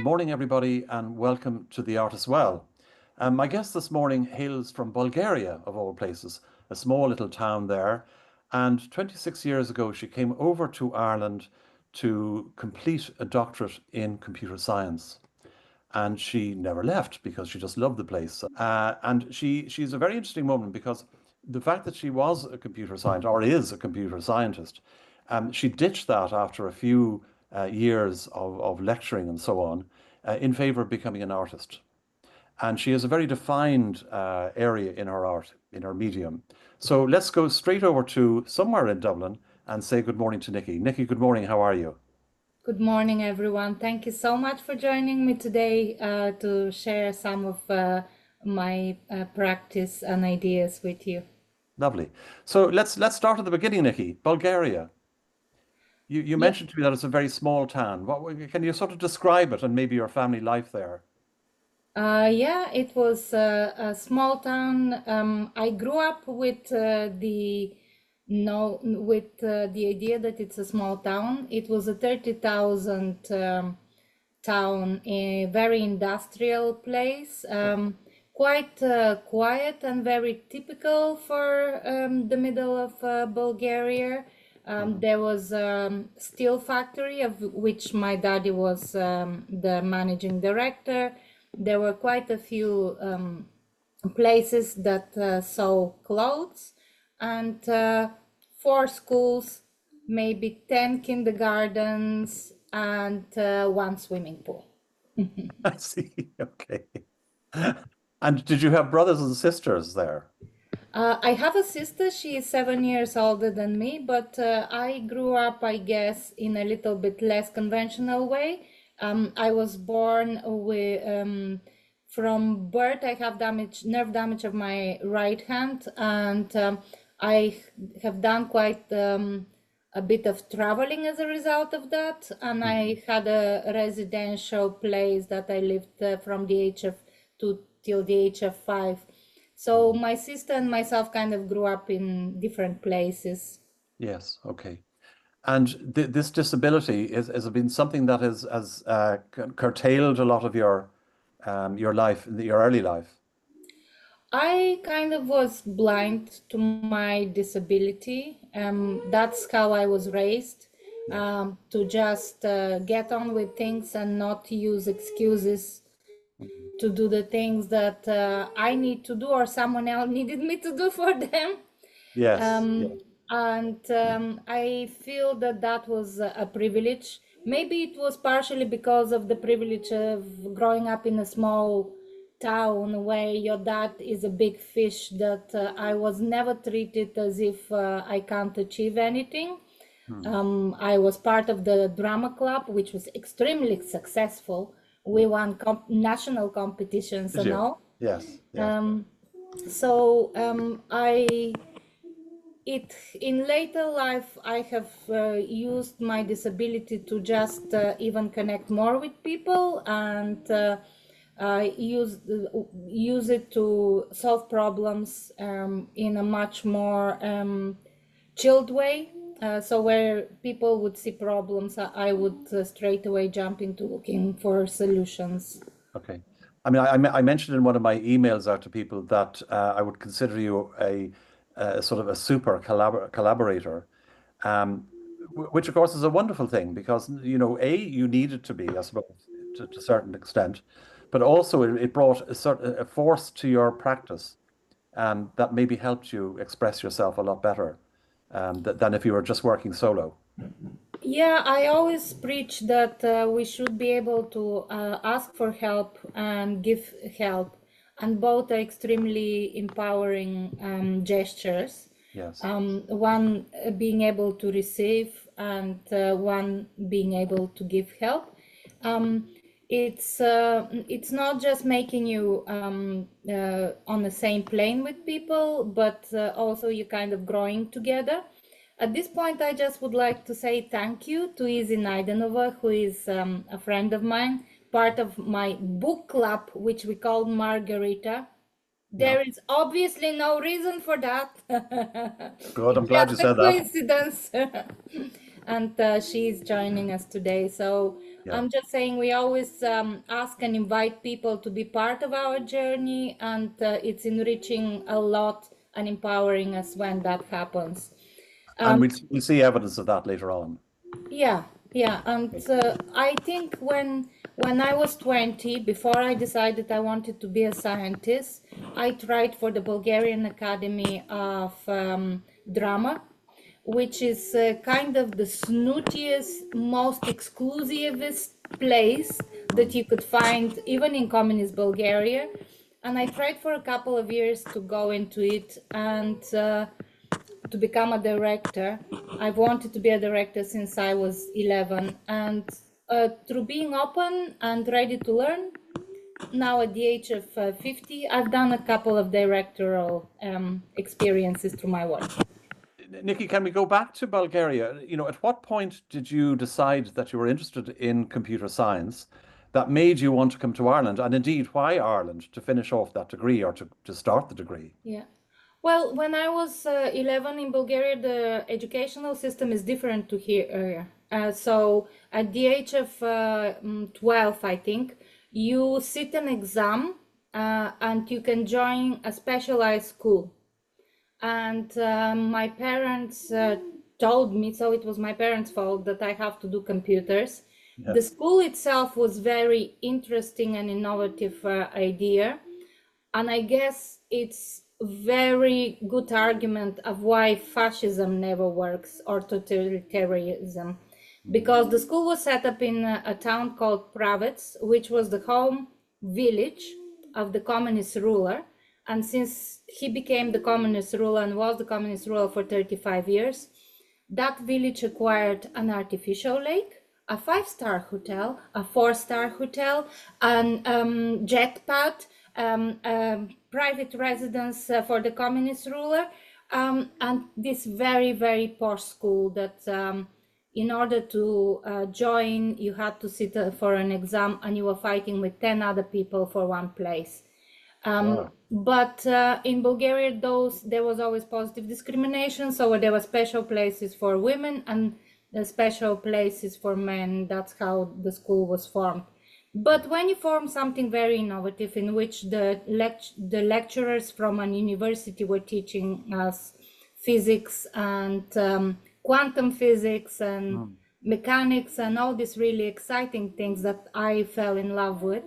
morning, everybody, and welcome to The Art as Well. My guest this morning hails from Bulgaria, of all places, a small little town there. And 26 years ago, she came over to Ireland to complete a doctorate in computer science. And she never left because she just loved the place. And she's a very interesting woman because the fact that she was a computer scientist or is a computer scientist, she ditched that after a few years of lecturing and so on in favor of becoming an artist. And she has a very defined area in her art, in her medium. So let's go straight over to somewhere in Dublin and say good morning to Niki. Niki, good morning. How are you? Good morning, everyone. Thank you so much for joining me today to share some of my practice and ideas with you. Lovely. So let's start at the beginning, Niki. Bulgaria. You Yeah, mentioned to me that it's a very small town. Can you sort of describe it and maybe your family life there? yeah, it was a small town. I grew up with the no with the idea that it's a small town. It was a 30,000 town, a very industrial place, quite quiet and very typical for the middle of Bulgaria. Mhm. There was a steel factory of which my daddy was the managing director. There were quite a few places that sold clothes and four schools, maybe 10 kindergartens, and one swimming pool. I see. Okay. And did you have brothers and sisters there? I have a sister. She is 7 years older than me, but I grew up, I guess, in a little bit less conventional way. I was born with, from birth, I have nerve damage of my right hand, and I have done quite a bit of traveling as a result of that. And Mhm. I had a residential place that I lived from the age of two till the age of five. So Mhm. my sister and myself kind of grew up in different places. Yes. Okay. And this disability has it been something that has curtailed a lot of your life, your early life. I kind of was blind to my disability. That's how I was raised, Yeah. to just get on with things and not use excuses Mhm. to do the things that I need to do or someone else needed me to do for them. Yes. Um, Yes. and I feel that that was a privilege. Maybe it was partially because of the privilege of growing up in a small town where your dad is a big fish, that I was never treated as if I can't achieve anything. Hmm. I was part of the drama club, which was extremely successful. We Hmm. won national competitions Did and you? all. Yes. Yes. Um, so I it in later life I have used my disability to just even connect more with people and use it to solve problems in a much more chilled way. So where people would see problems, I would straight away jump into looking for solutions. Okay. I mean, I mentioned in one of my emails out to people that I would consider you a sort of a super collaborator, um, which of course is a wonderful thing because, you needed to be, I suppose, to a certain extent, but also it brought a force to your practice that maybe helped you express yourself a lot better than if you were just working solo. Yeah, I always preach that we should be able to ask for help and give help, and both are extremely empowering gestures. Yes. One being able to receive, and one being able to give help. Um, it's not just making you on the same plane with people, but also you kind of growing together. At this point, I just would like to say thank you to Izzy Naidenova, who is a friend of mine, part of my book club, which we call Margarita. Yeah. There is obviously no reason for that. Good. I'm It's glad you just a said that. coincidence. and she's joining us today. So Yeah. I'm just saying we always ask and invite people to be part of our journey, and it's enriching a lot and empowering us when that happens. And Um, we'll see evidence of that later on. yeah, yeah, and I think when I was 20, before I decided I wanted to be a scientist, I tried for the Bulgarian Academy of Drama, which is kind of the snootiest, most exclusivist place that you could find even in communist Bulgaria. And I tried for a couple of years to go into it, and to become a director. I've wanted to be a director since I was 11, and through being open and ready to learn, now at the age of 50, I've done a couple of directorial experiences through my work. Nikki, can we go back to Bulgaria? You know, at what point did you decide that you were interested in computer science that made you want to come to Ireland? And indeed, why Ireland to finish off that degree or to start the degree? Yeah. Well, when I was 11 in Bulgaria, the educational system is different to here. So at the age of 12, I think, you sit an exam and you can join a specialized school. And my parents told me, so it was my parents' fault that I have to do computers. Yeah. The school itself was very interesting and innovative idea. And I guess it's very good argument of why fascism never works or totalitarianism. Because the school was set up in a town called Pravets, which was the home village of the communist ruler. And since he became the communist ruler and was the communist ruler for 35 years, that village acquired an artificial lake, a 5-star hotel, a 4-star hotel, an jet pad, private residence for the communist ruler, and this very, very posh school that in order to join, you had to sit for an exam and you were fighting with 10 other people for one place. Wow. But in Bulgaria, there was always positive discrimination. So there were special places for women and special places for men. That's how the school was formed. But when you form something very innovative in which the lecturers from an university were teaching us physics and quantum physics and mechanics and all these really exciting things that I fell in love with,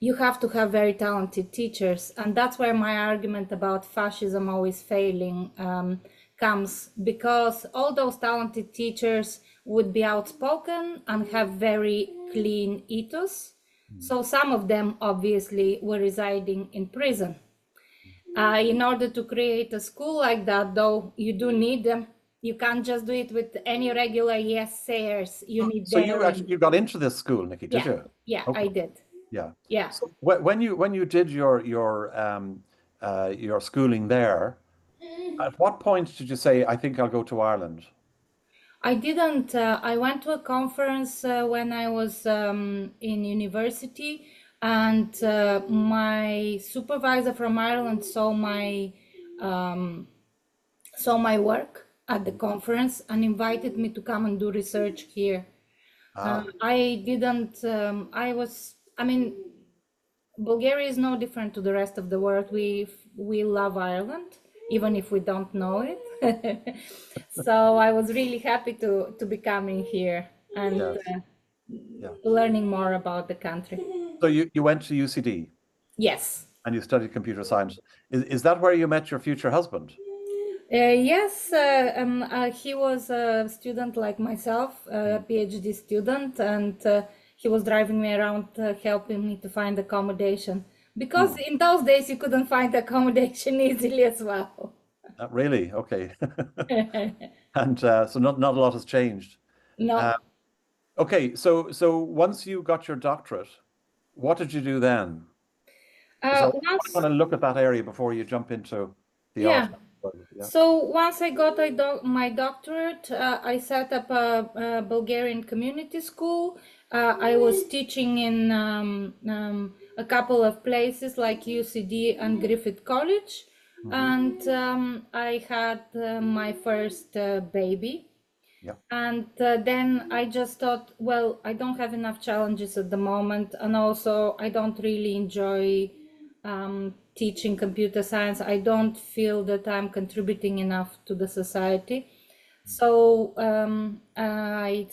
you have to have very talented teachers. And that's where my argument about fascism always failing comes, because all those talented teachers would be outspoken and have very clean ethos. So some of them obviously were residing in prison. In order to create a school like that, though, you do need them. You can't just do it with any regular yes sayers. You need So you daring. actually you got into this school, Nikki, did Yeah, you? yeah, Okay. I did. Yeah. Yeah. So when you did your schooling there, at what point did you say, I think I'll go to Ireland? I didn't. I went to a conference when I was in university, and my supervisor from Ireland saw my work at the conference and invited me to come and do research here. Ah, I didn't. I mean, Bulgaria is no different to the rest of the world. We love Ireland, even if we don't know it. So I was really happy to be coming here and yes. Yeah. learning more about the country. So you went to UCD Yes. and you studied computer science. Is that where you met your future husband? Yes, he was a student like myself, a PhD student, and he was driving me around, helping me to find accommodation. Because in those days you couldn't find accommodation easily as well. Really? Okay. And so not a lot has changed. No. Okay, so once you got your doctorate, what did you do then? So I Once, want to look at that area before you jump into the art. yeah. Yeah. So once I got my doctorate, I set up a Bulgarian community school. I was teaching in a couple of places like UCD and Griffith College, and I had my first baby. Yeah. And then I just thought, well, I don't have enough challenges at the moment. And also, I don't really enjoy teaching computer science. I don't feel that I'm contributing enough to the society. So I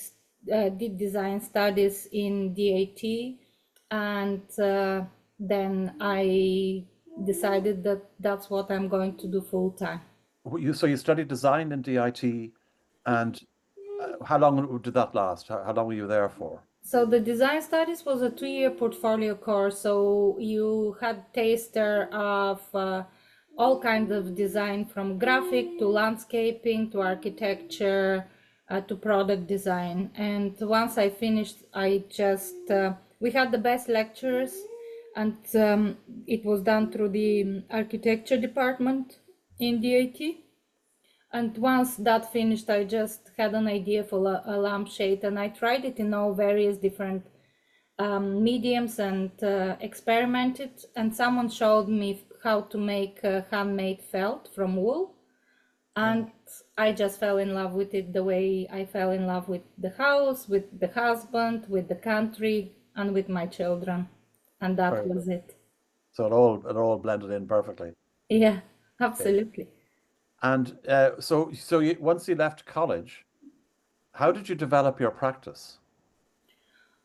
did design studies in DAT, and then I decided that that's what I'm going to do full time. So you studied design in DIT, and how long did that last? How long were you there for? So the design studies was a 2-year portfolio course. So you had taster of all kinds of design, from graphic to landscaping to architecture to product design. And once I finished, I just we had the best lecturers, and it was done through the architecture department in DIT. And once that finished, I just had an idea for a lampshade, and I tried it in all various different mediums and experimented. And someone showed me how to make handmade felt from wool, and I just fell in love with it the way I fell in love with the house, with the husband, with the country, and with my children. And that Very good. was it. So it all blended in perfectly. Yeah, Okay. absolutely. And once you left college, how did you develop your practice?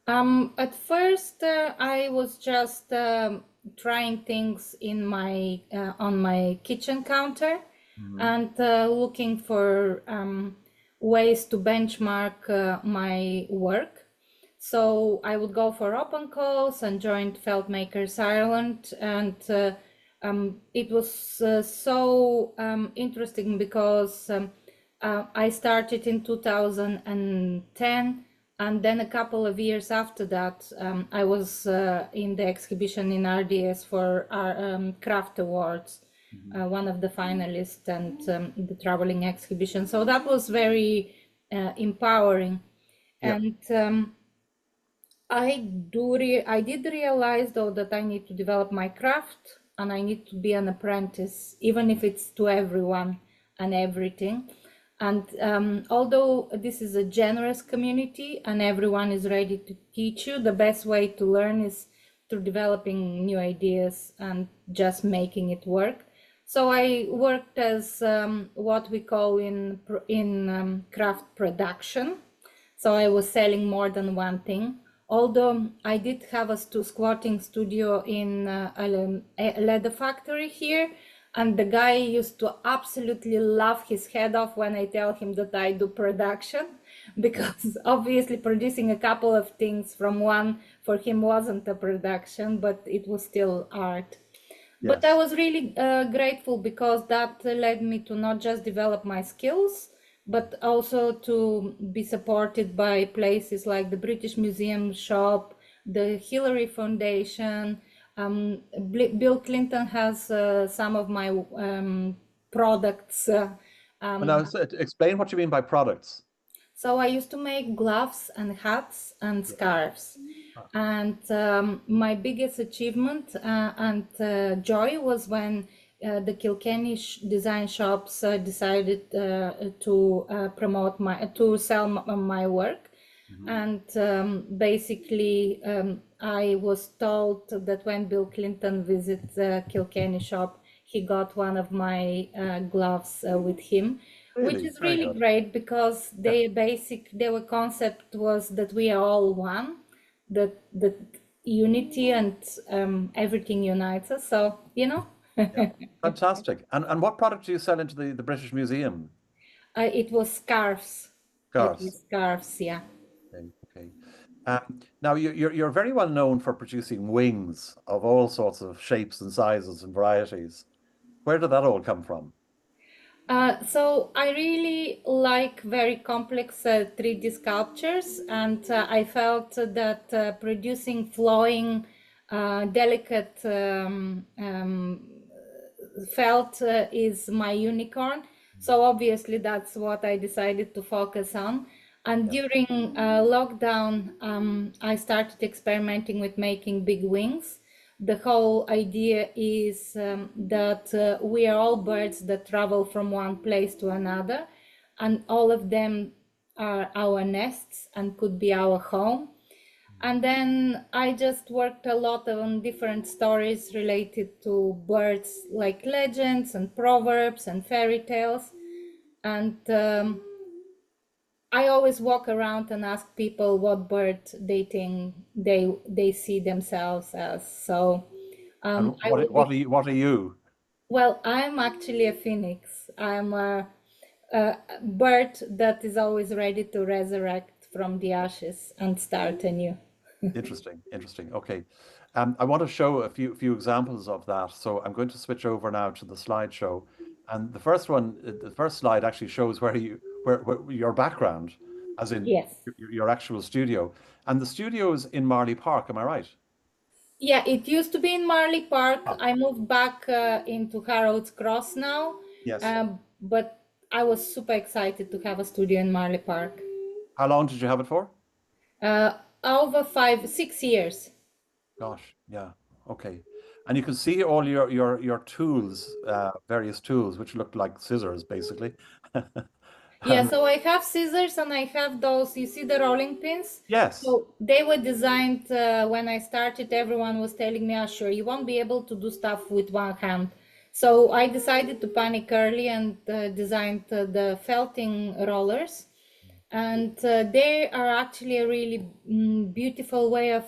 At first, I was just trying things in my on my kitchen counter, Mhm. and looking for ways to benchmark my work. So I would go for open calls and joined Felt Makers Ireland, and it was so interesting because I started in 2010, and then a couple of years after that, I was in the exhibition in RDS for our craft awards, Mhm. one of the finalists, and the traveling exhibition. So that was very empowering. Yeah. And I did realize though that I need to develop my craft, and I need to be an apprentice, even if it's to everyone and everything. And although this is a generous community and everyone is ready to teach you, the best way to learn is through developing new ideas and just making it work. So I worked as what we call in craft production. So I was selling more than one thing. Although I did have a squatting studio in a leather factory here, and the guy used to absolutely laugh his head off when I tell him that I do production, because obviously producing a couple of things from one for him wasn't a production, but it was still art. But I Yes. was really grateful because that led me to not just develop my skills, but also to be supported by places like the British Museum Shop, the Hillary Foundation. Bill Clinton has some of my products. And now, Um, explain what you mean by products. so I used to make gloves and hats and Yeah. scarves. And my biggest achievement and joy was when the Kilkenny design shops decided to promote to sell my work. Mhm. And basically, I was told that when Bill Clinton visits the Kilkenny shop, he got one of my gloves with him, which Really, is very really good. great because Yeah. their concept was that we are all one, that unity and everything unites us. So, Yeah. Fantastic. And what product do you sell into the British Museum? it was scarves. It Cars. was scarves, yeah. Okay. Okay. Now you're very well known for producing wings of all sorts of shapes and sizes and varieties. Where did that all come from? So I really like very complex 3D sculptures, and I felt that producing flowing, delicate felt is my unicorn. So obviously that's what I decided to focus on. And Yeah. during lockdown, I started experimenting with making big wings. The whole idea is that we are all birds that travel from one place to another, and all of them are our nests and could be our home. And then I just worked a lot on different stories related to birds, like legends and proverbs and fairy tales. And I always walk around and ask people what bird they think they see themselves as. So And I would be, what are you? well, I'm actually a phoenix. I'm a bird that is always ready to resurrect from the ashes and start anew. Interesting, interesting. Okay. I want to show a few examples of that. So I'm going to switch over now to the slideshow. And the first one, the first slide actually shows where your background, as in Yes. your actual studio. And the studio is in Marley Park, am I right? Yeah, it used to be in Marley Park. Ah, I moved back into Harold's Cross now, yes. but I was super excited to have a studio in Marley Park. How long did you have it for? Uh, Over 5, 6 years. Gosh, yeah. Okay. And you can see all your tools, various tools, which look like scissors, basically. Yeah, And so I have scissors and I have those, you see the rolling pins? yes, So they were designed when I started, everyone was telling me, oh, sure, you won't be able to do stuff with one hand. So I decided to panic early and designed the felting rollers. And they are actually a really beautiful way of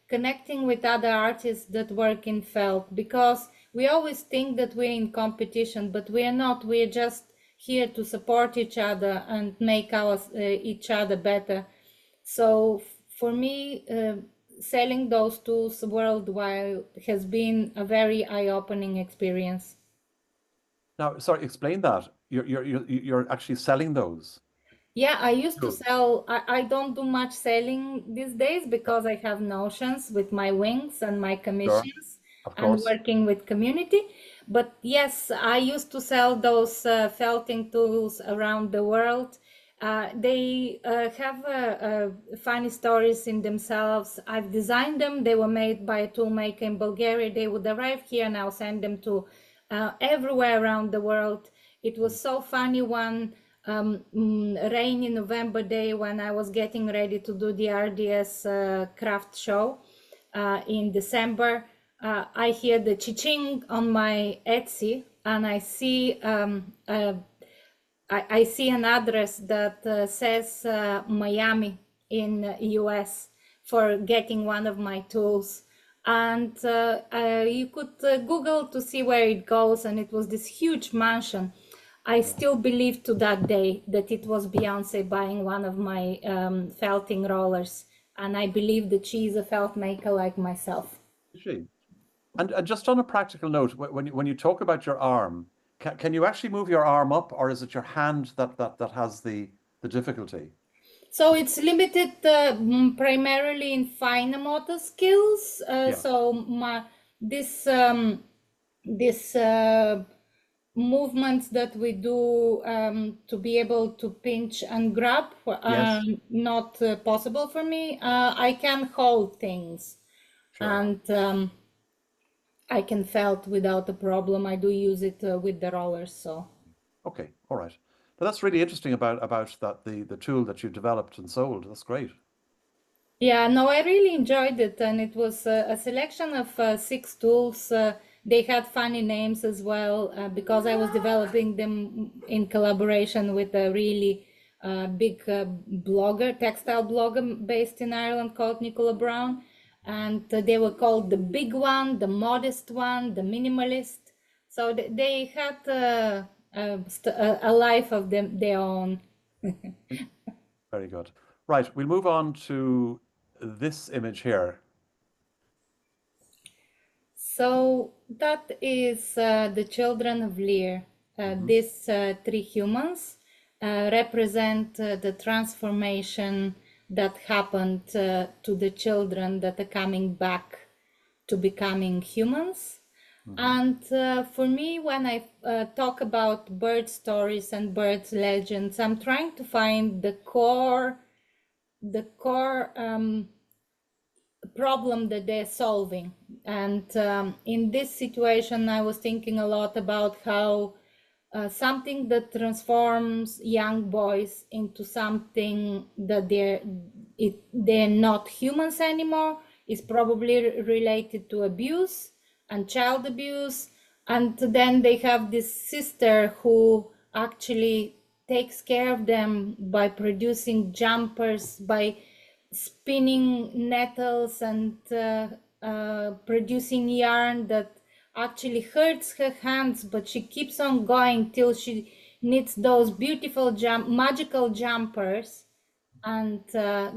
connecting with other artists that work in felt, because we always think that we're in competition, but we're not. We're just here to support each other and make each other better. So for me, selling those tools worldwide has been a very eye-opening experience. now, sorry, explain that. You're actually selling those. Yeah, I used to Cool. sell. I don't do much selling these days Yeah, because I have notions with my wings and my sure, commissions of and course. working with community. But yes, I used to sell those felting tools around the world. They have funny stories in themselves. I've designed them. They were made by a tool maker in Bulgaria. They would arrive here and I'll send them to everywhere around the world. It was so funny one rainy November day when I was getting ready to do the RDS craft show in December. I hear the chiching on my Etsy and I see an address that says Miami in US for getting one of my tools. And you could Google to see where it goes, and it was this huge mansion. I Yeah. still believe to that day that it was Beyonce buying one of my felting rollers, and I believe that she is a felt maker like myself. Gee. And just on a practical note, when you talk about your arm, can you actually move your arm up, or is it your hand that has the difficulty? So it's limited primarily in fine motor skills. Yeah. So this movements that we do to be able to pinch and grab are Yes. not possible for me. I can hold things Sure. and I can felt without a problem. I do use it with the rollers, so. Okay. All right. Now that's really interesting about that the tool that you developed and sold. That's great. Yeah, no, I really enjoyed it, and it was a selection of 6 tools. They had funny names as well because I was developing them in collaboration with a really big blogger, textile blogger based in Ireland called Nicola Brown. And they were called the big one, the modest one, the minimalist. So they had a life of their own. Very good. Right. We'll move on to this image here. So that is the children of Lear. Hmm. These 3 humans represent the transformation that happened to the children that are coming back to becoming humans. Hmm. And for me, when I talk about bird stories and bird legends, I'm trying to find the core problem that they're solving. And in this situation, I was thinking a lot about how something that transforms young boys into something that they're not humans anymore, is probably related to abuse and child abuse. And then they have this sister who actually takes care of them by producing jumpers, by spinning nettles and producing yarn that actually hurts her hands, but she keeps on going till she knits those beautiful magical jumpers and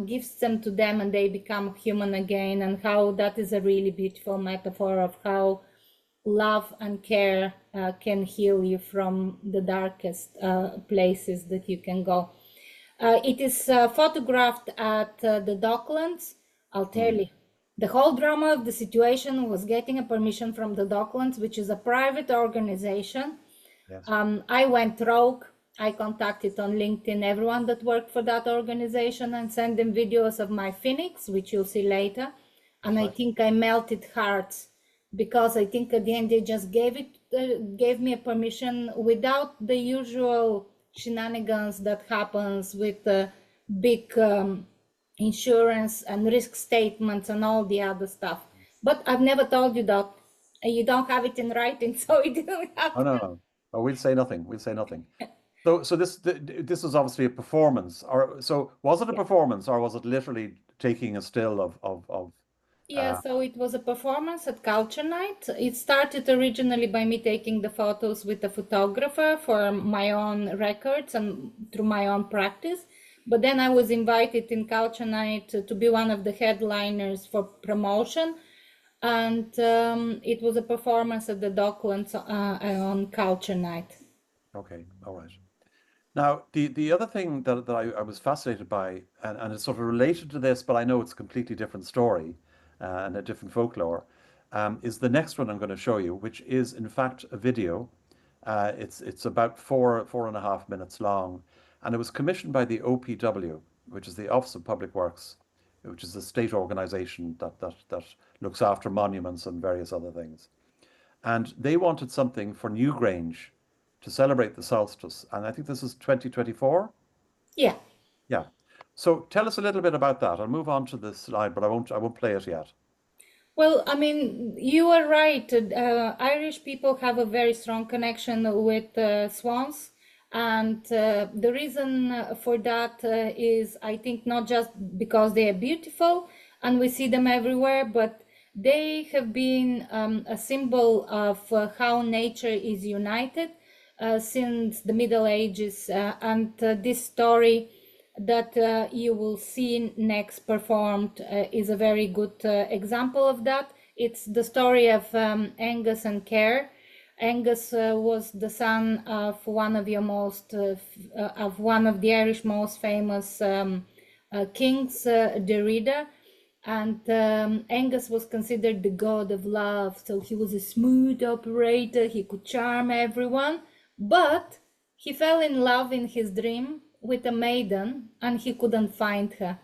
gives them to them, and they become human again. And how that is a really beautiful metaphor of how love and care can heal you from the darkest places that you can go. It is photographed at the Docklands. I'll tell you, the whole drama of the situation was getting a permission from the Docklands, which is a private organization. Yes. I went rogue. I contacted on LinkedIn everyone that worked for that organization and sent them videos of my phoenix, which you'll see later. And I think I melted hearts, because I think at the end they just gave me a permission without the usual shenanigans that happens with big insurance and risk statements and all the other stuff. But I've never told you that. You don't have it in writing, so it didn't Oh, happen. no. Oh, we'll say nothing. We'll say nothing. So this was obviously a performance, or so was it a performance, or was it literally taking a still of Yeah, so it was a performance at Culture Night. It started originally by me taking the photos with a photographer for my own records and through my own practice. But then I was invited in Culture Night to be one of the headliners for promotion. And it was a performance at the Docklands on Culture Night. Okay, all right. Now, the other thing that I was fascinated by, and it's sort of related to this, but I know it's a completely different story and a different folklore, is the next one I'm going to show you, which is in fact a video. It's about 4.5 minutes long, and it was commissioned by the OPW, which is the Office of Public Works, which is a state organization that looks after monuments and various other things. And they wanted something for Newgrange to celebrate the solstice. And I think this is 2024. Yeah. Yeah. So tell us a little bit about that. I'll move on to this slide, but I won't play it yet. Well, I mean, you are right. Irish people have a very strong connection with swans. And the reason for that is, I think, not just because they are beautiful and we see them everywhere, but they have been a symbol of how nature is united since the Middle Ages. And this story that you will see next performed is a very good example of that. It's the story of Angus and Care. Angus was the son of one of one of the Irish most famous kings, Derrida. And Angus was considered the god of love. So he was a smooth operator. He could charm everyone, but he fell in love in his dream with a maiden and he couldn't find her.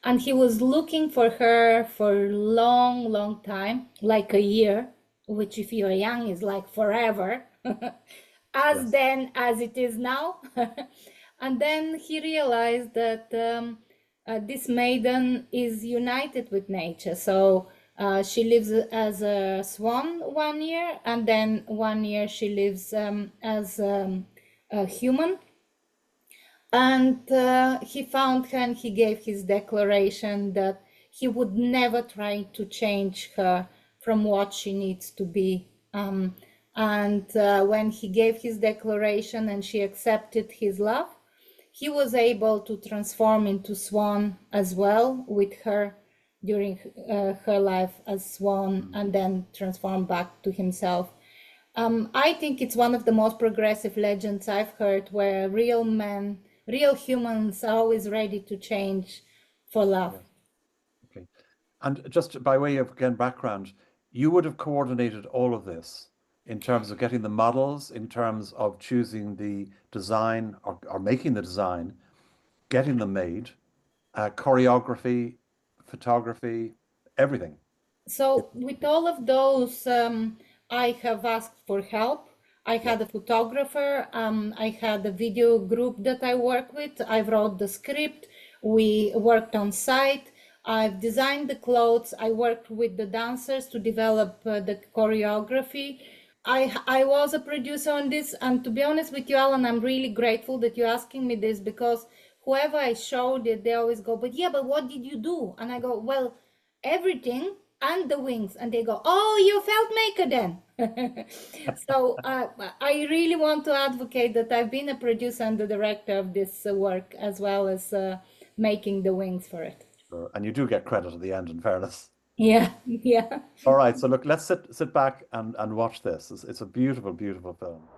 And he was looking for her for a long, long time, like a year, which if you're young is like forever, as Yes. then as it is now. And then he realized that this maiden is united with nature. So she lives as a swan 1 year, and then 1 year she lives as a human. And he found her and he gave his declaration that he would never try to change her from what she needs to be. And when he gave his declaration and she accepted his love, he was able to transform into swan as well with her during her life as swan, and then transform back to himself. I think it's one of the most progressive legends I've heard, where real men, real humans are always ready to change for love. Yes. Okay. And just by way of, again, background, you would have coordinated all of this in terms of getting the models, in terms of choosing the design or making the design, getting them made, choreography, photography, everything. So with all of those, I have asked for help. I had a photographer. I had a video group that I work with. I wrote the script. We worked on site. I've designed the clothes. I worked with the dancers to develop the choreography. I was a producer on this, and to be honest with you, Alan, I'm really grateful that you're asking me this, because whoever I showed it, they always go, but yeah, but what did you do? And I go, well, everything and the wings. And they go, oh, you felt maker then. So I really want to advocate that I've been a producer and the director of this work, as well as making the wings for it. Sure. And you do get credit at the end, in fairness. Yeah, yeah. All right, so look, let's sit back and watch this. It's a beautiful, beautiful film.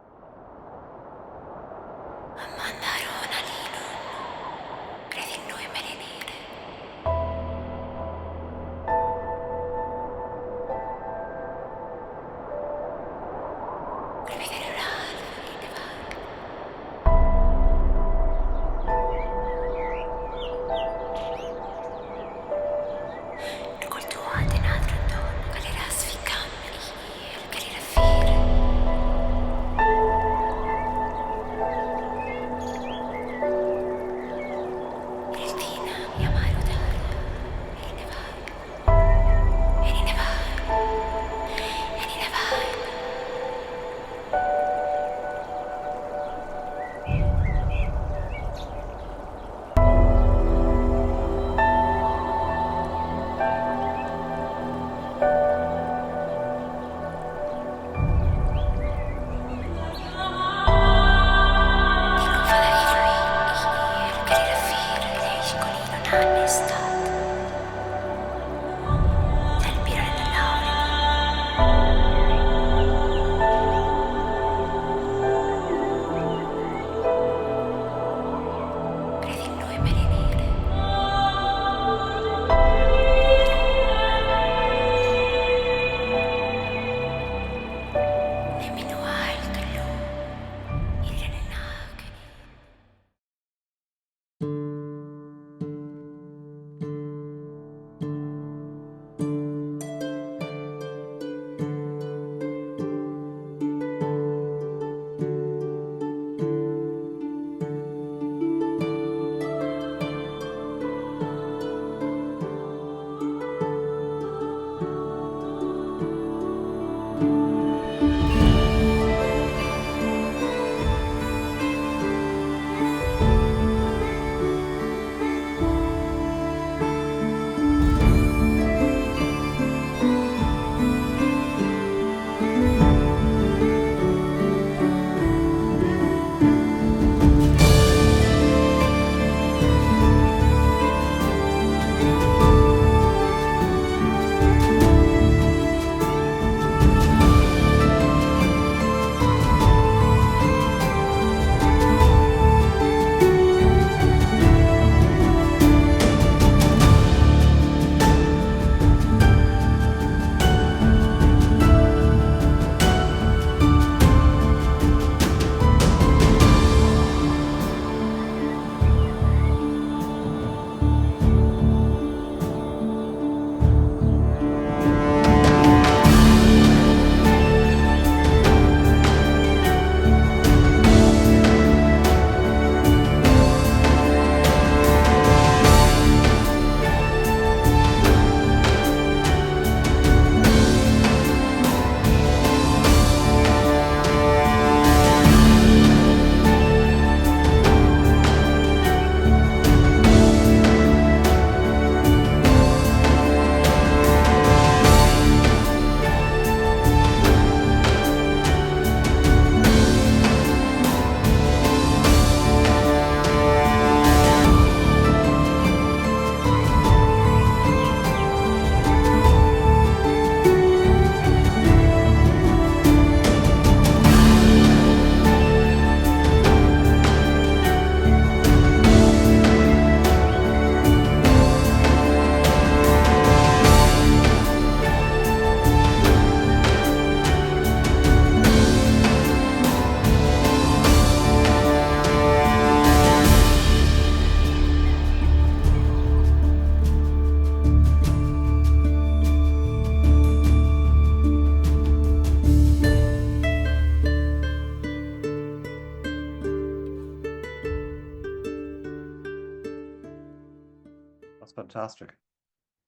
fantastic.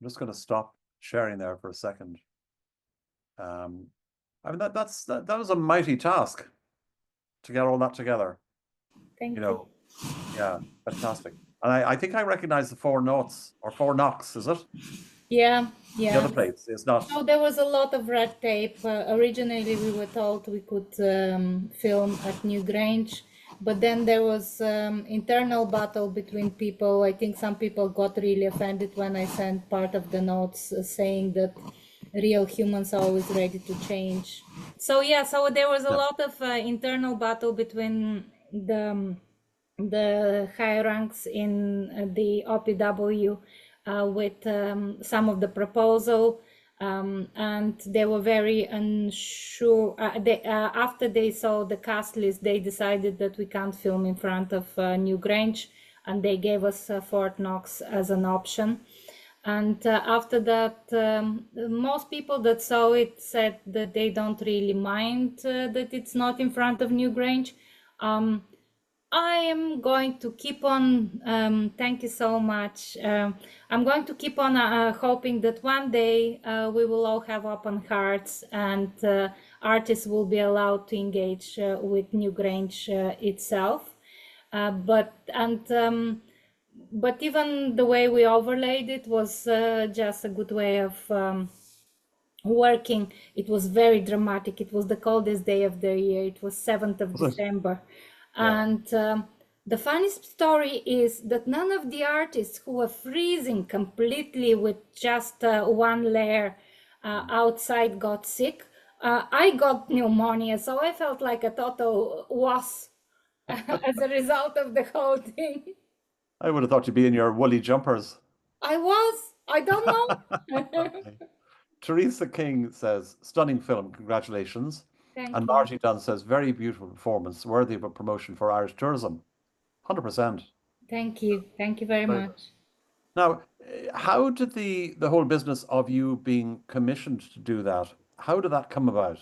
I'm just going to stop sharing there for a second. I mean, that was a mighty task to get all that together. Thank You you. know, yeah, fantastic. And I think I recognize the four notes or four knocks, is it? Yeah, The yeah. other plates, it's not. So there was a lot of red tape. Originally, we were told we could film at Newgrange, but then there was internal battle between people. I think some people got really offended when I sent part of the notes saying that real humans are always ready to change. So yeah, so there was a Yeah. lot of internal battle between the high ranks in the OPW with some of the proposal, and they were very unsure. After they saw the cast list, they decided that we can't film in front of Newgrange, and they gave us Fort Knox as an option. And after that, most people that saw it said that they don't really mind that it's not in front of Newgrange. I am going to keep on, thank you so much. I'm going to keep on hoping that one day we will all have open hearts and artists will be allowed to engage with Newgrange itself. But even the way we overlaid it was just a good way of working. It was very dramatic. It was the coldest day of the year. It was 7th of December. Yeah. And the funniest story is that none of the artists who were freezing completely with just one layer outside got sick. I got pneumonia, so I felt like a total was as a result of the whole thing. I would have thought you'd be in your woolly jumpers. I don't know. Teresa King says, stunning film, congratulations. Thank And you. Margie Dunn says, very beautiful performance, worthy of a promotion for Irish tourism. 100%. Thank you. Thank you very Very good. much. Now, how did the whole business of you being commissioned to do that, how did that come about?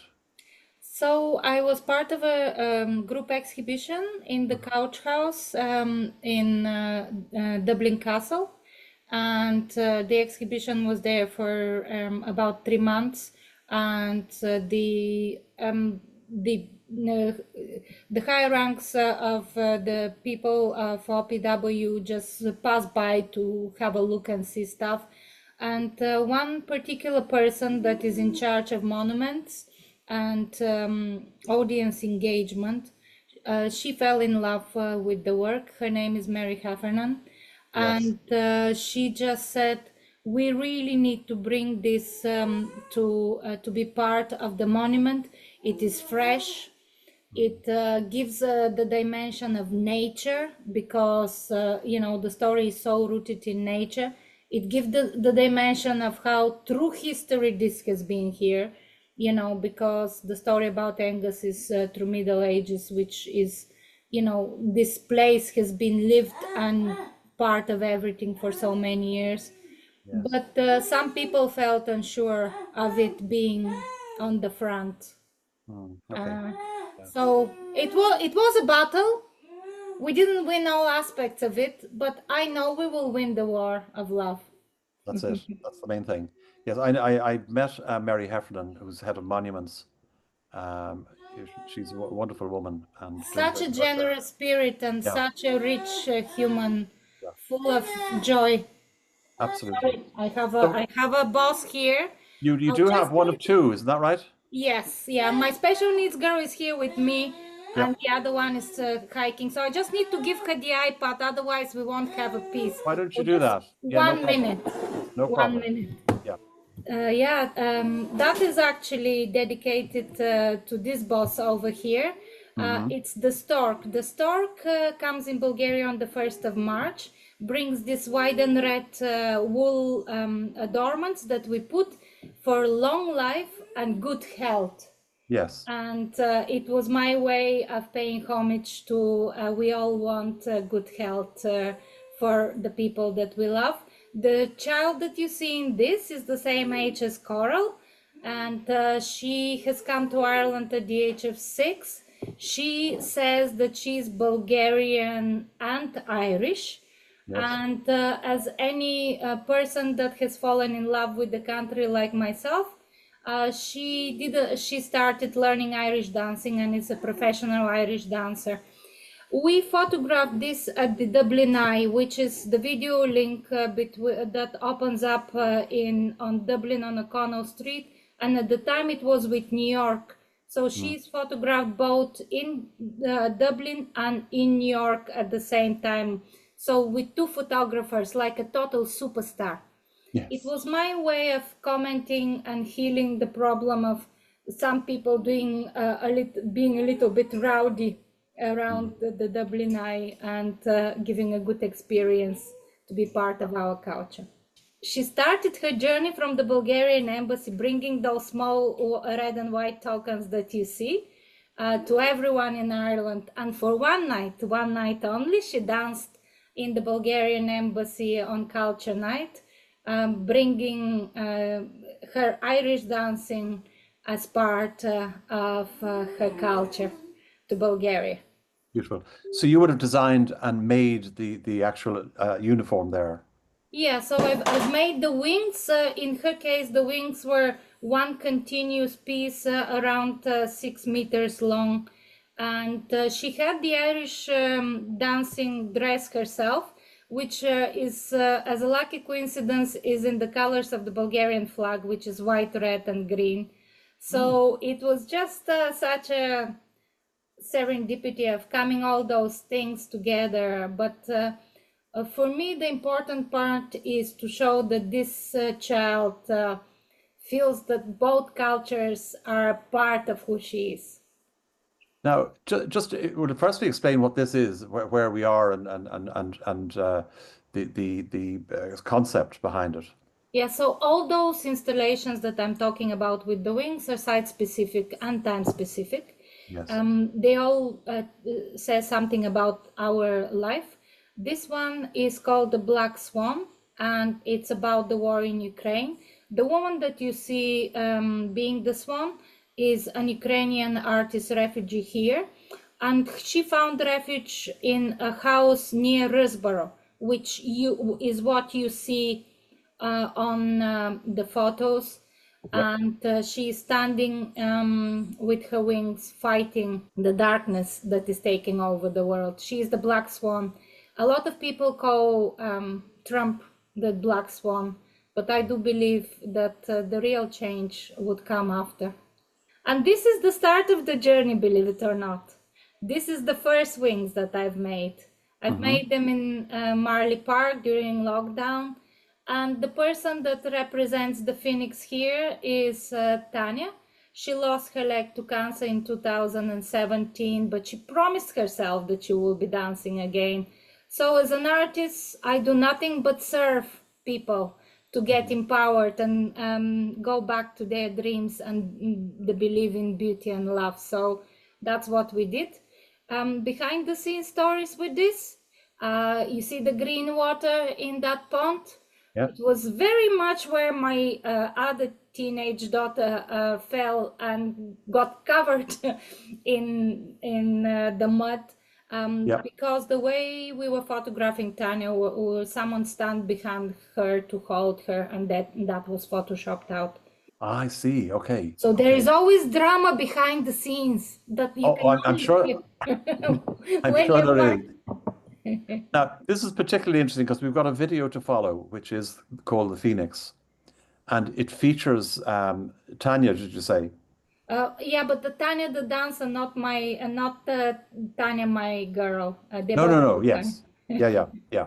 So I was part of a group exhibition in the Couch House in Dublin Castle, and the exhibition was there for about 3 months, and the high ranks of the people of OPW just passed by to have a look and see stuff, and one particular person that is in charge of monuments and audience engagement. She fell in love with the work. Her name is Mary Heffernan. Yes. And she just said, we really need to bring this to be part of the monument. It is fresh. It gives the dimension of nature because, the story is so rooted in nature. It gives the dimension of how through history this has been here, because the story about Angus is through Middle Ages, which is, this place has been lived and part of everything for so many years. Yes. But some people felt unsure of it being on the front. Okay. So it was a battle. We didn't win all aspects of it, but I know we will win the war of love. That's it. That's the main thing. Yes, I met Mary Heffernan, who's head of monuments. She's a wonderful woman and doing Such a great work there. generous spirit and Yeah. such a rich human, Yeah. full of joy. Absolutely. I have a boss here. You I'll do just have one of two, isn't that right? Yes, yeah. My special needs girl is here with me, Yeah. and the other one is hiking. So I just need to give her the iPad, otherwise we won't have a peace. Why don't you So do just that? Yeah, no 1 problem. minute. No One problem. minute. Yeah. That is actually dedicated to this boss over here. It's the stork. The stork comes in Bulgaria on the 1st of March, brings this white and red wool adornments that we put for long life and good health. Yes. And it was my way of paying homage to we all want good health for the people that we love. The child that you see in this is the same age as Coral, and she has come to Ireland at the age of 6. She says that she's Bulgarian and Irish, Yes. And as any person that has fallen in love with the country like myself, she started learning Irish dancing and is a professional Irish dancer. We photographed this at the Dublin Eye, which is the video link that opens up on Dublin on O'Connell Street, and at the time it was with New York. So she's photographed both in Dublin and in New York at the same time. So with two photographers, like a total superstar. Yes. It was my way of commenting and healing the problem of some people being a little bit rowdy around the Dublin Eye, and giving a good experience to be part of our culture. She started her journey from the Bulgarian embassy, bringing those small red and white tokens that you see to everyone in Ireland. And for one night only, she danced in the Bulgarian embassy on Culture Night, bringing her Irish dancing as part of her culture to Bulgaria. Beautiful. So you would have designed and made the actual uniform there. Yeah, so I've made the wings. In her case, the wings were one continuous piece around 6 meters long. And she had the Irish dancing dress herself, which is, as a lucky coincidence, is in the colors of the Bulgarian flag, which is white, red, and green. So it was just such a serendipity of coming all those things together. But for me, the important part is to show that this child feels that both cultures are part of who she is. Now, just would it firstly explain what this is, where we are, and the concept behind it. Yeah, so all those installations that I'm talking about with the wings are site-specific and time-specific. Yes. They all say something about our life. This one is called The Black Swan, and it's about the war in Ukraine. The woman that you see being the swan is an Ukrainian artist refugee here, and she found refuge in a house near Risborough, which is what you see on the photos. Yep. And she is standing with her wings, fighting the darkness that is taking over the world. She is the Black Swan. A lot of people call Trump the Black Swan, but I do believe that the real change would come after. And this is the start of the journey, believe it or not. This is the first wings that I've made. I've made them in Marley Park during lockdown. And the person that represents the phoenix here is Tanya. She lost her leg to cancer in 2017, but she promised herself that she will be dancing again. So as an artist, I do nothing but serve people to get empowered and go back to their dreams and the belief in beauty and love. So that's what we did. Behind the scenes stories with this, you see the green water in that pond. Yep. It was very much where my other teenage daughter fell and got covered in the mud. Yep. Because the way we were photographing Tanya, someone stand behind her to hold her, and that was photoshopped out. I see. Okay. So there is always drama behind the scenes that you can I'm sure. I'm when sure you're there part- is. Now, this is particularly interesting because we've got a video to follow, which is called The Phoenix, and it features Tanya, did you say? Yeah, but the Tanya the dancer, not Tanya my girl. No. Yes. Yeah.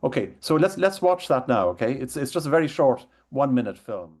Okay, so let's watch that now. Okay, it's just a very short 1 minute film.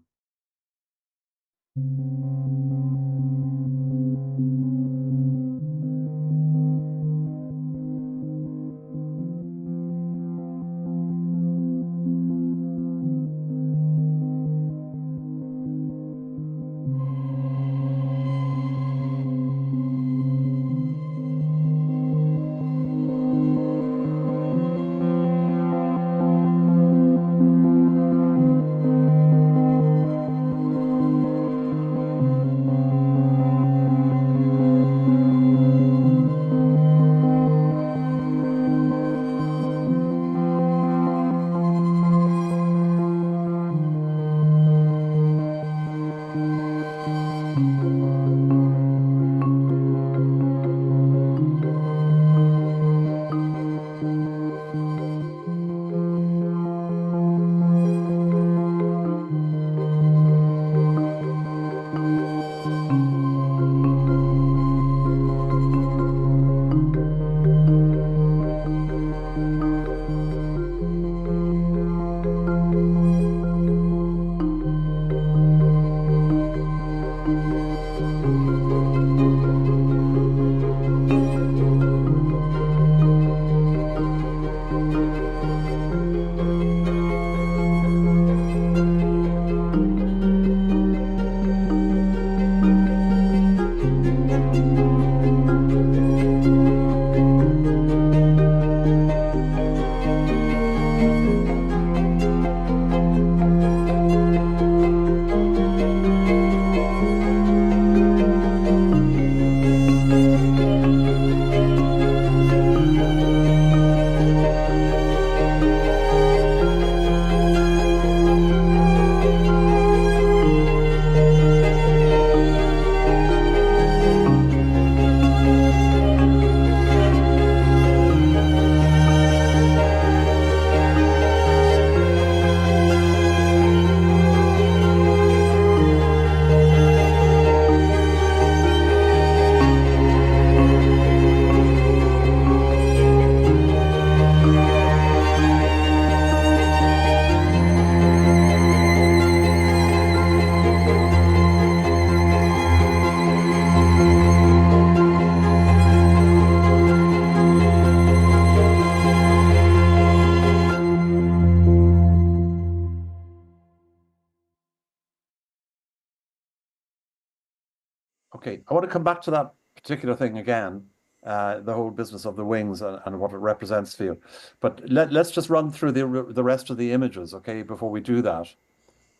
Okay, I want to come back to that particular thing again, the whole business of the wings and what it represents for you. But let's just run through the rest of the images, okay, before we do that.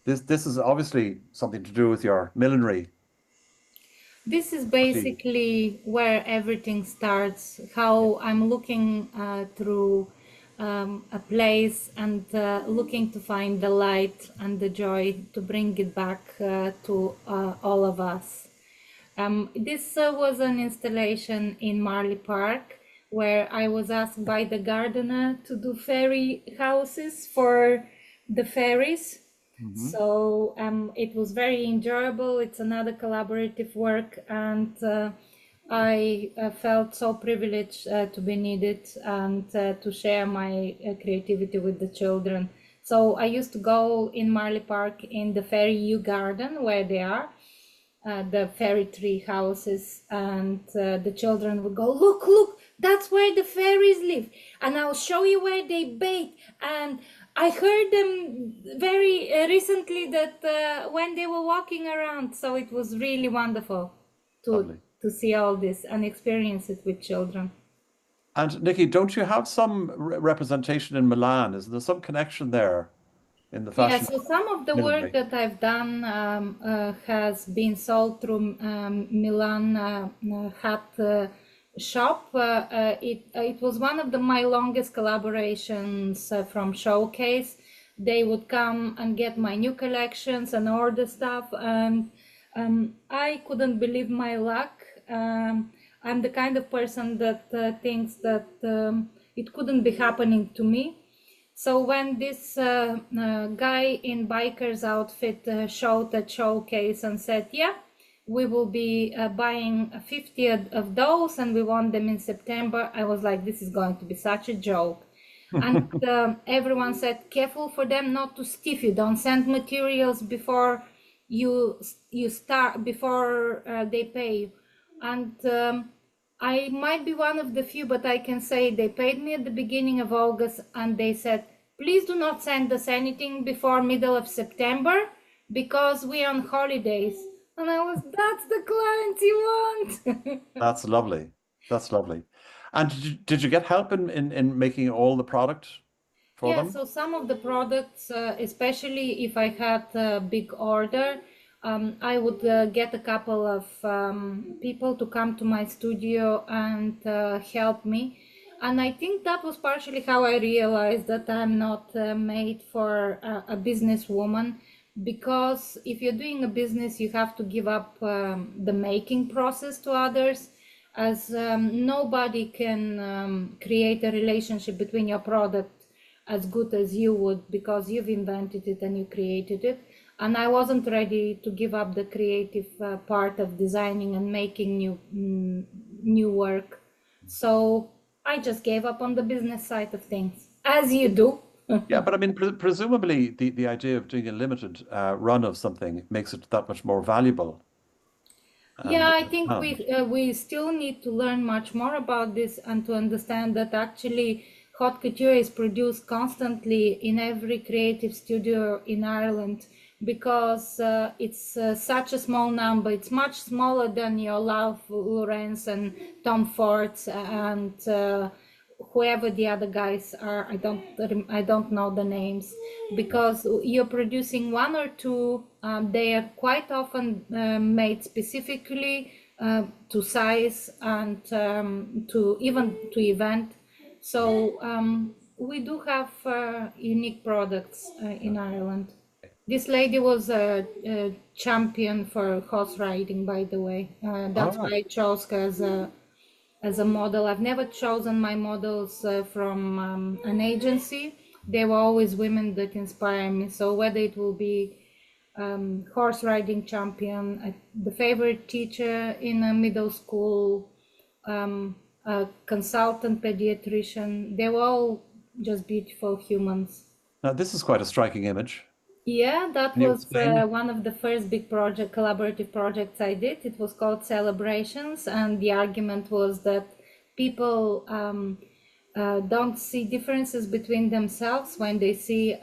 This is obviously something to do with your millinery. This is Actually, basically where everything starts, how I'm looking through a place and looking to find the light and the joy to bring it back to all of us. This was an installation in Marley Park where I was asked by the gardener to do fairy houses for the fairies. mhm. So it was very enjoyable. It's another collaborative work, and I felt so privileged to be needed and to share my creativity with the children. So I used to go in Marley Park in the Fairy U Garden where they are, the fairy tree houses, and the children would go, look, look, that's where the fairies live, and I'll show you where they bathe. And I heard them very recently that when they were walking around, so it was really wonderful to Lovely. to see all this and experience it with children. And Nikki, don't you have some representation in Milan? Is there some connection there in the Yeah, fashion so some of the work millinery? that I've done has been sold through Milan hat shop. It was one of my longest collaborations from Showcase. They would come and get my new collections and order stuff, and I couldn't believe my luck. I'm the kind of person that thinks that it couldn't be happening to me. So when this guy in biker's outfit showed at Showcase and said, yeah, we will be buying 50 of those and we want them in September, I was like, this is going to be such a joke. And everyone said, careful for them not to stiff you. Don't send materials before you start, before they pay you. And I might be one of the few, but I can say they paid me at the beginning of August and they said, please do not send us anything before middle of September because we're on holidays. And I was, that's the clients you want. That's lovely. That's lovely. And did you get help in making all the product for Yeah, them? so some of the products, especially if I had a big order, I would get a couple of people to come to my studio and help me. And I think that was partially how I realized that I'm not made for a businesswoman, because if you're doing a business, you have to give up the making process to others, as nobody can create a relationship between your product as good as you would, because you've invented it and you created it. And I wasn't ready to give up the creative part of designing and making new work. So I just gave up on the business side of things, as you do. Yeah, but I mean, presumably the idea of doing a limited run of something makes it that much more valuable Yeah, and I think found. we still need to learn much more about this and to understand that actually haute couture is produced constantly in every creative studio in Ireland, because it's such a small number. It's much smaller than your Ralph Lauren's and Tom Ford's and whoever the other guys are. I don't know the names, because you're producing one or two. They are quite often made specifically to size and to even to event. So we do have unique products in Ireland. This lady was a champion for horse riding, by the way. All That's why right. I chose her as a model. I've never chosen my models from an agency. They were always women that inspire me. So whether it will be horse riding champion, the favorite teacher in a middle school, a consultant pediatrician, they were all just beautiful humans. Now, this is quite a striking image. Yeah, that Can you was explain? one of the first big collaborative projects I did. It was called Celebrations, and the argument was that people don't see differences between themselves when they see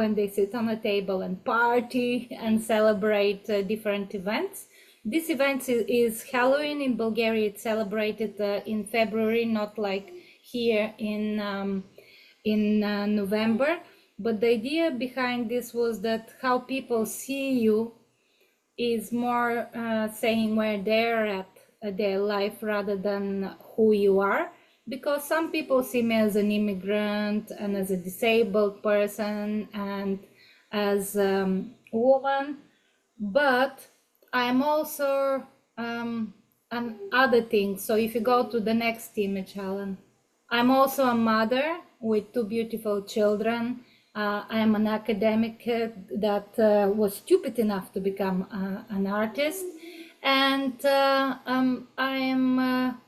when they sit on a table and party and celebrate different events. This event is Halloween in Bulgaria. It's celebrated in February, not like here in November. But the idea behind this was that how people see you is more saying where they're at their life rather than who you are. Because some people see me as an immigrant and as a disabled person and as a woman, but I'm also other things. So if you go to the next image, Alan, I'm also a mother with two beautiful children. I am an academic that was stupid enough to become an artist. And I am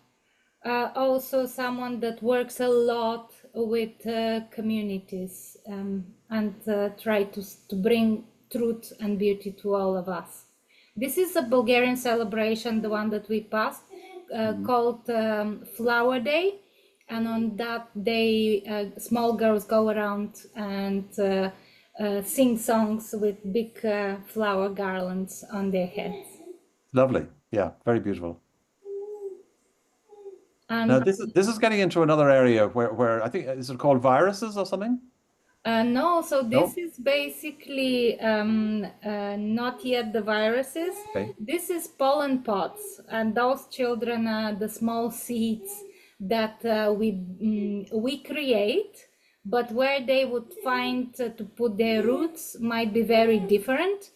also someone that works a lot with communities and try to bring truth and beauty to all of us. This is a Bulgarian celebration, the one that we passed, called Flower Day. And on that day, small girls go around and sing songs with big flower garlands on their heads. Lovely. Yeah, very beautiful. And Now, this is getting into another area where I think, is it called viruses or something? no, so this No? is basically not yet the viruses. Okay. This is pollen pods, and those children are the small seeds that we create, but where they would find to put their roots might be very different.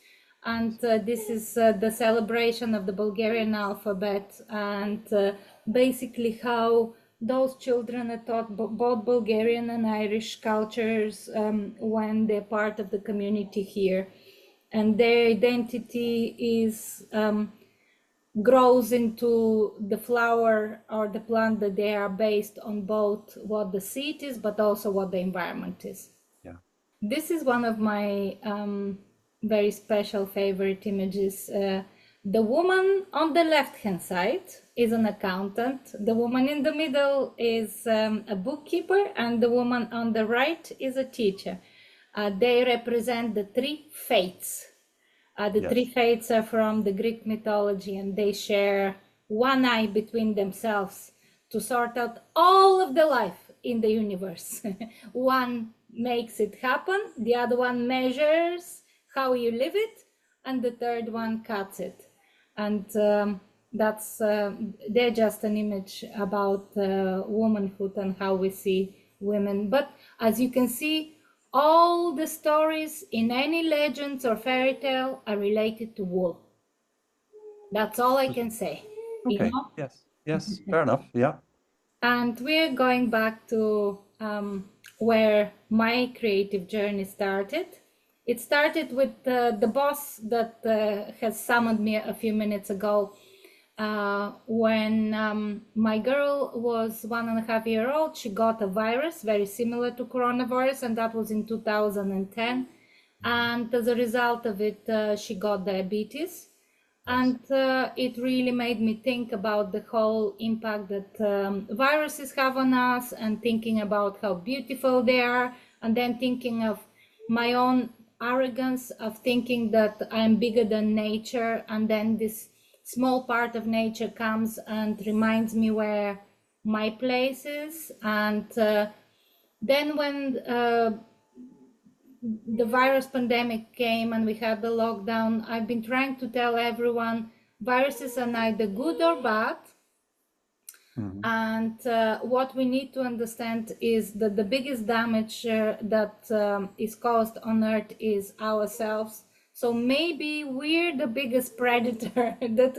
And this is the celebration of the Bulgarian alphabet and basically how those children are taught both Bulgarian and Irish cultures when they're part of the community here. And their identity is grows into the flower or the plant that they are based on both what the seed is, but also what the environment is. Yeah. This is one of my very special favorite images. The woman on the left-hand side is an accountant. The woman in the middle is a bookkeeper, and the woman on the right is a teacher. They represent the three fates. The three fates are from the Greek mythology, and they share one eye between themselves to sort out all of the life in the universe. One makes it happen, the other one measures how you live it, and the third one cuts it. And that's they're just an image about womanhood and how we see women. But as you can see, all the stories in any legends or fairy tale are related to wool. That's all I can say. Okay. You know? Yes. Yes. Fair enough. Yeah. And we're going back to where my creative journey started. It started with the boss that has summoned me a few minutes ago. When my girl was 1.5 years old, she got a virus very similar to coronavirus, and that was in 2010. And as a result of it, she got diabetes. And it really made me think about the whole impact that viruses have on us, and thinking about how beautiful they are, and then thinking of my own arrogance of thinking that I'm bigger than nature, and then this small part of nature comes and reminds me where my place is. And then when the virus pandemic came and we had the lockdown, I've been trying to tell everyone viruses are neither good or bad. And what we need to understand is that the biggest damage that is caused on Earth is ourselves. So maybe we're the biggest predator that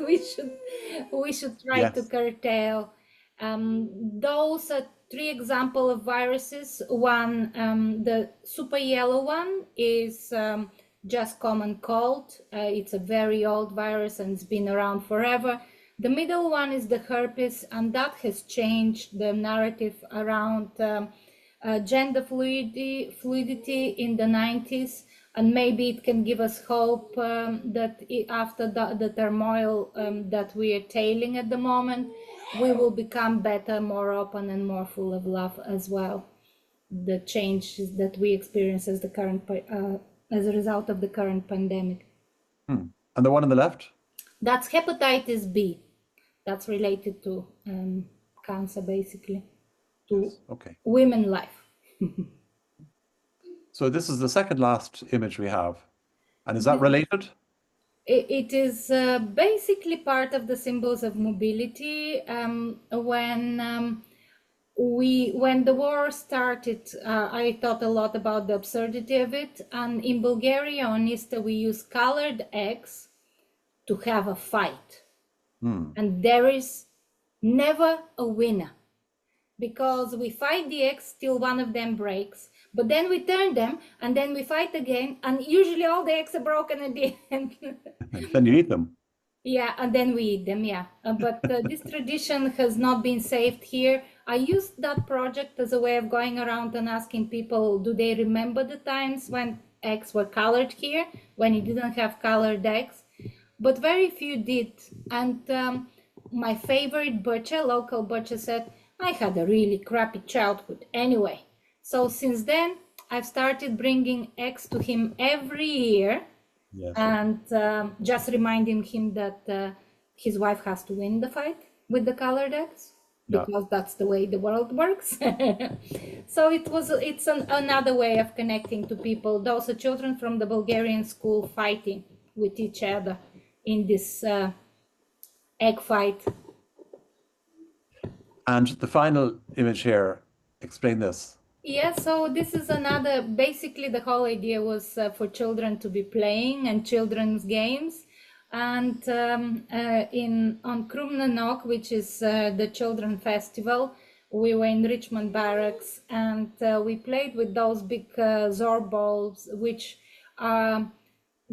we should try to curtail. Those are three examples of viruses. One, the super yellow one, is just common cold. It's a very old virus and it's been around forever. The middle one is the herpes, and that has changed the narrative around gender fluidity in the 90s. And maybe it can give us hope that after the turmoil that we are tailing at the moment, we will become better, more open, and more full of love as well. The changes that we experience as a result of the current pandemic. And the one on the left? That's hepatitis B. That's related to cancer, basically, to Yes. Okay. women life. So this is the second last image we have. And is that related? It is basically part of the symbols of mobility. When the war started, I thought a lot about the absurdity of it. And in Bulgaria on Easter, we use colored eggs to have a fight. And there is never a winner, because we fight the eggs till one of them breaks, but then we turn them and then we fight again, and usually all the eggs are broken at the end. Then you eat them. Yeah, and then we eat them, yeah. But this tradition has not been saved here. I used that project as a way of going around and asking people, do they remember the times when eggs were colored here, when you didn't have colored eggs? But very few did. And my favorite butcher, local butcher, said, I had a really crappy childhood anyway. So since then, I've started bringing eggs to him every year. Yes. And just reminding him that his wife has to win the fight with the colored eggs, because that's the way the world works. So it's another way of connecting to people. Those are children from the Bulgarian school fighting with each other in this egg fight. And the final image here, explain this. Yeah, so this is another, basically the whole idea was for children to be playing and children's games. And on Krumnanok, which is the children festival, we were in Richmond Barracks, and we played with those big zorballs, which are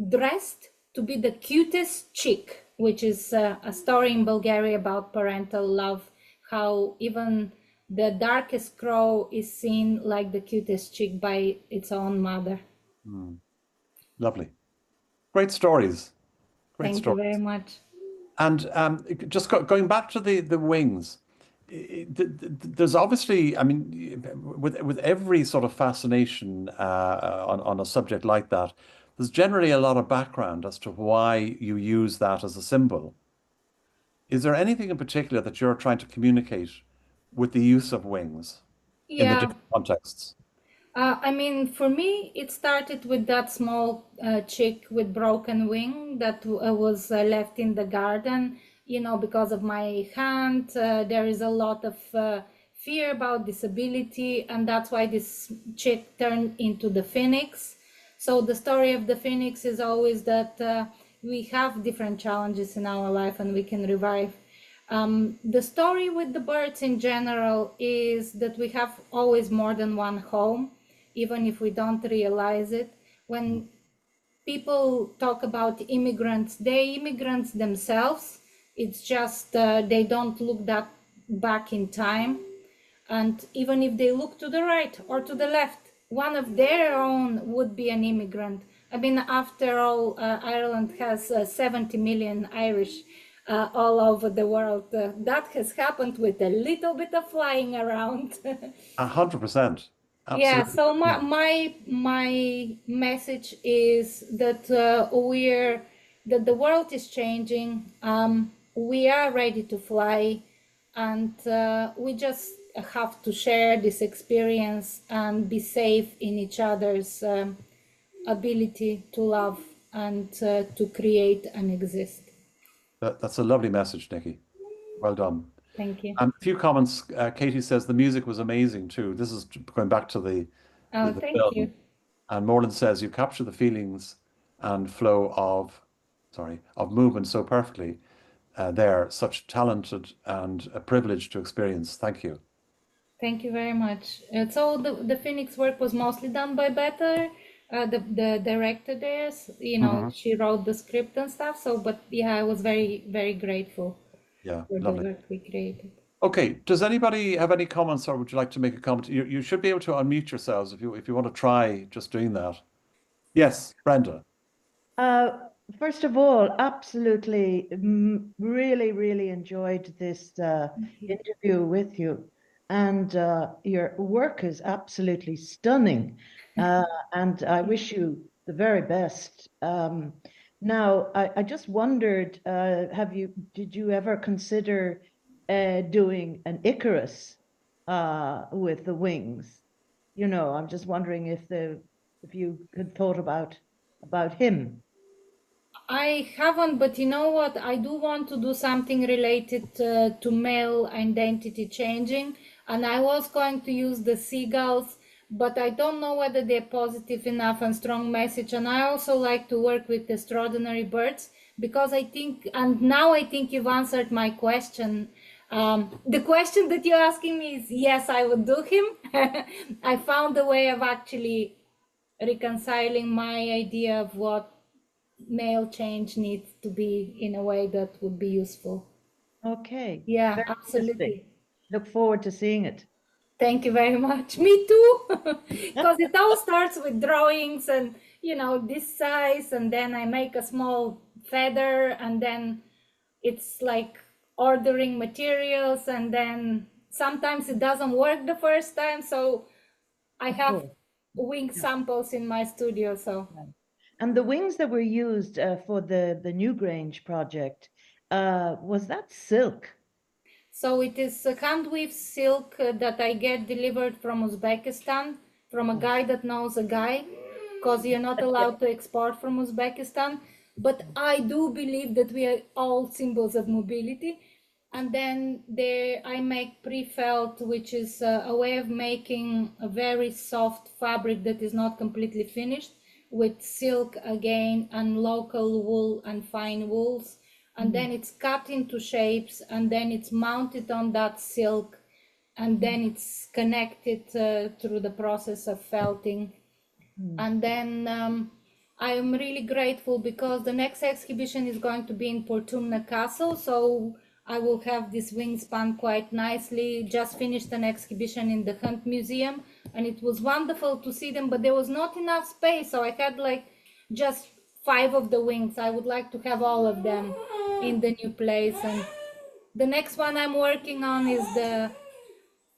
dressed to be the cutest chick, which is a story in Bulgaria about parental love, how even the darkest crow is seen like the cutest chick by its own mother. Lovely. Great stories. Great Thank you very stories. much. And just going back to the wings, there's obviously, I mean, with every sort of fascination on a subject like that, there's generally a lot of background as to why you use that as a symbol. Is there anything in particular that you're trying to communicate with the use of wings in the Yeah, different contexts? I mean, for me, it started with that small chick with broken wing that was left in the garden, because of my hand. There is a lot of fear about disability, and that's why this chick turned into the phoenix. So the story of the phoenix is always that we have different challenges in our life and we can revive. The story with the birds in general is that we have always more than one home, even if we don't realize it. When people talk about immigrants, they're immigrants themselves. It's just they don't look that back in time. And even if they look to the right or to the left, one of their own would be an immigrant. I mean, after all, Ireland has 70 million Irish all over the world. That has happened with a little bit of flying around. 100%. Yeah, Absolutely. so my message is that that the world is changing. We are ready to fly, and we just have to share this experience and be safe in each other's ability to love and to create and exist. That's a lovely message, Nikki. Well done. Thank you. A few comments. Katie says the music was amazing too. This is going back to Oh, the thank film. you. And Morland says you capture the feelings and flow of movement so perfectly. There, such talented and a privilege to experience. Thank you. Thank you very much. So the Phoenix work was mostly done by Better, the director there. She wrote the script and stuff. So, but yeah, I was very, very grateful Yeah, for the lovely. work we created. Okay, does anybody have any comments or would you like to make a comment? You should be able to unmute yourselves if you want to try just doing that. Yes, Brenda. First of all, absolutely, really, really enjoyed this interview with you. And your work is absolutely stunning. And I wish you the very best. Now, I just wondered, did you ever consider doing an Icarus with the wings? You know, I'm just wondering if you had thought about him. I haven't, but you know what? I do want to do something related to male identity changing, and I was going to use the seagulls, but I don't know whether they're positive enough and strong message. And I also like to work with extraordinary birds because I think, and now I think you've answered my question. The question that you're asking me is yes, I would do him. I found a way of actually reconciling my idea of what male change needs to be in a way that would be useful. Okay. Yeah, Very interesting. absolutely. Look forward to seeing it. Thank you very much. Me too. Because it all starts with drawings and, you know, this size, and then I make a small feather, and then it's like ordering materials, and then sometimes it doesn't work the first time. So I have course. wing samples in my studio. So And the wings that were used for the Newgrange project, was that silk? So it is a hand weave silk that I get delivered from Uzbekistan, from a guy that knows a guy, because you're not allowed to export from Uzbekistan. But I do believe that we are all symbols of mobility. And then there I make pre-felt, which is a way of making a very soft fabric that is not completely finished, with silk again and local wool and fine wools. And then it's cut into shapes, and then it's mounted on that silk, and then it's connected through the process of felting. And then I am really grateful because the next exhibition is going to be in Portumna Castle, so I will have this wingspan quite nicely. Just finished an exhibition in the Hunt Museum, and it was wonderful to see them, but there was not enough space, so I had like just 5 of the wings. I would like to have all of them in the new place. And the next one I'm working on is the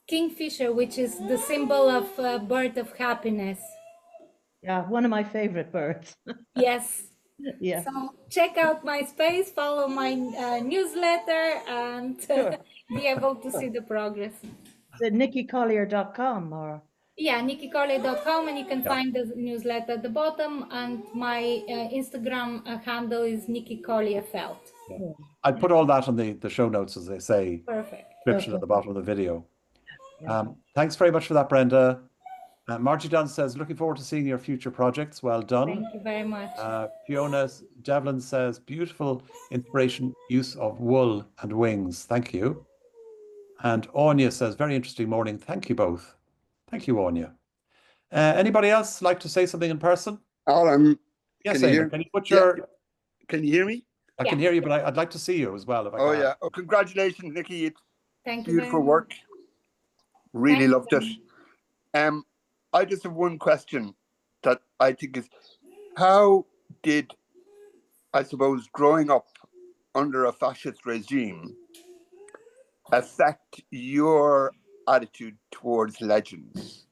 kingfisher, which is the symbol of bird of happiness. Yeah, one of my favorite birds. Yes. Yeah. So check out my space, follow my newsletter, and Sure. be able to see the progress. Is it NikiCollier.com or? Yeah, nikicollier.com, and you can find the newsletter at the bottom. And my Instagram handle is Niki Collier Felt. I put all that on the show notes, as they say, Perfect. description at the bottom of the video. Thanks very much for that, Brenda. Margie Dunn says, looking forward to seeing your future projects. Well done. Thank you very much. Fiona Devlin says, beautiful inspiration, use of wool and wings. Thank you. And Anya says, very interesting morning. Thank you both. Thank you, Anya. Anybody else like to say something in person? Alan, Yes, can you Eamon, hear? can you put your... Can you hear me? I can hear you, but I'd like to see you as well, if I Oh can. yeah. Oh, congratulations, Niki. It's Thank you. beautiful Very work. much. Really Thank loved you. it. I just have one question that I think is, how did, I suppose, growing up under a fascist regime affect your attitude towards legends?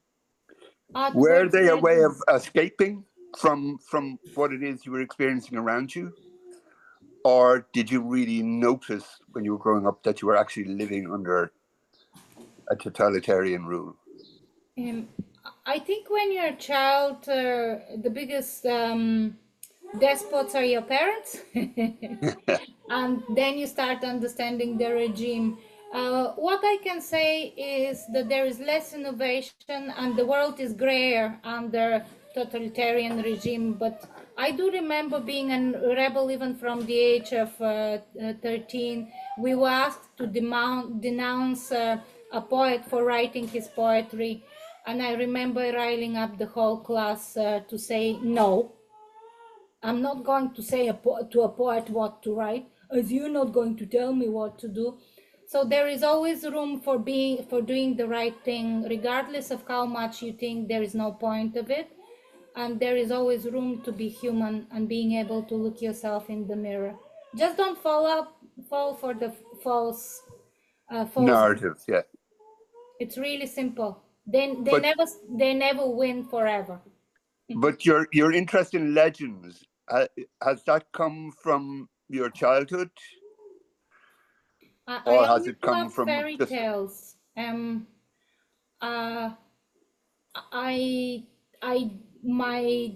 Were Towards they a way of legends. escaping from what it is you were experiencing around you? Or did you really notice when you were growing up that you were actually living under a totalitarian rule? I think when you're a child, the biggest despots are your parents. And then you start understanding the regime. What I can say is that there is less innovation and the world is grayer under totalitarian regime. But I do remember being a rebel even from the age of 13. We were asked to denounce a poet for writing his poetry. And I remember riling up the whole class to say, no, I'm not going to say to a poet what to write, as you're not going to tell me what to do. So there is always room for doing the right thing, regardless of how much you think there is no point of it. And there is always room to be human and being able to look yourself in the mirror. Just don't fall for the false Narratives, yeah. It's really simple. They never win forever. But your interest in legends has that come from your childhood, I or has always it come loved from fairy just? tales. Uh, I, my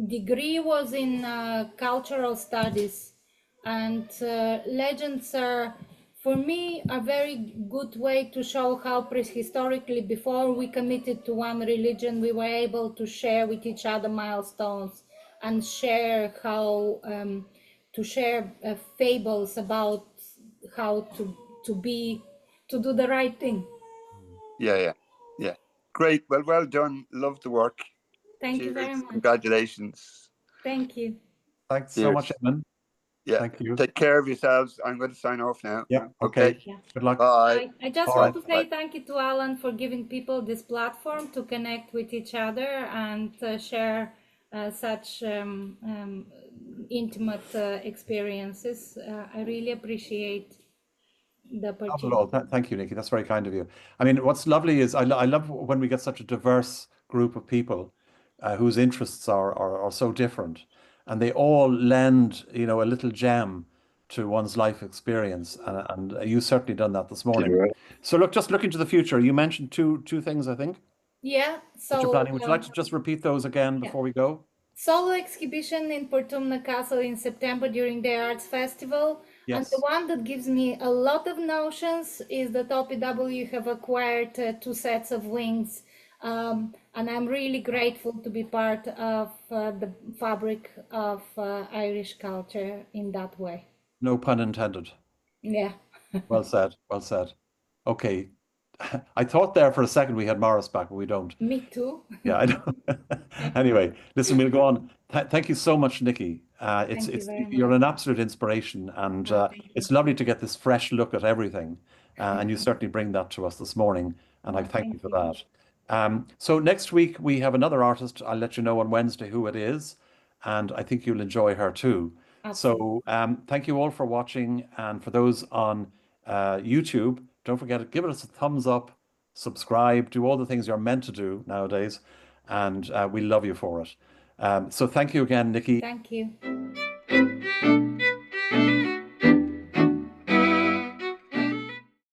degree was in cultural studies, and legends are, for me, a very good way to show how prehistorically, before we committed to one religion, we were able to share with each other milestones and share how to share fables about how to do the right thing. Yeah. Great. Well done. Love the work. Thank you Cheers. very much. Congratulations. Thank you. Thanks so Cheers. much, Eamon. Yeah. Thank you. Take care of yourselves. I'm going to sign off now. Yeah. Okay. Okay. Good luck. Bye. I just All want right. to say Bye. thank you to Alan for giving people this platform to connect with each other and share such intimate experiences. I really appreciate the Not at opportunity. all. Thank you, Niki. That's very kind of you. I mean, what's lovely is I love when we get such a diverse group of people whose interests are so different, and they all lend, a little gem to one's life experience. And you certainly done that this morning. So look, just looking to the future, you mentioned two things, I think, Yeah, that you're so planning. Would you like to just repeat those again before we go? solo exhibition in Portumna Castle in September during the Arts Festival. And the Yes. one that gives me a lot of notions is that OPW have acquired 2 sets of wings. And I'm really grateful to be part of the fabric of Irish culture in that way. No pun intended. Yeah. Well said. Well said. Okay. I thought there for a second we had Morris back, but we don't. Me too. Yeah, I know. Anyway, listen, we'll go on. Thank you so much, Nikki. Thank you very You're much. an absolute inspiration, and Oh, thank you. it's lovely to get this fresh look at everything. And you certainly bring that to us this morning, and I Oh, thank you thank for you. that. So next week we have another artist. I'll let you know on Wednesday who it is, and I think you'll enjoy her too. Absolutely. So thank you all for watching, and for those on YouTube, don't forget to give us a thumbs up, subscribe, do all the things you're meant to do nowadays, and we love you for it. So thank you again, Nikki. Thank you.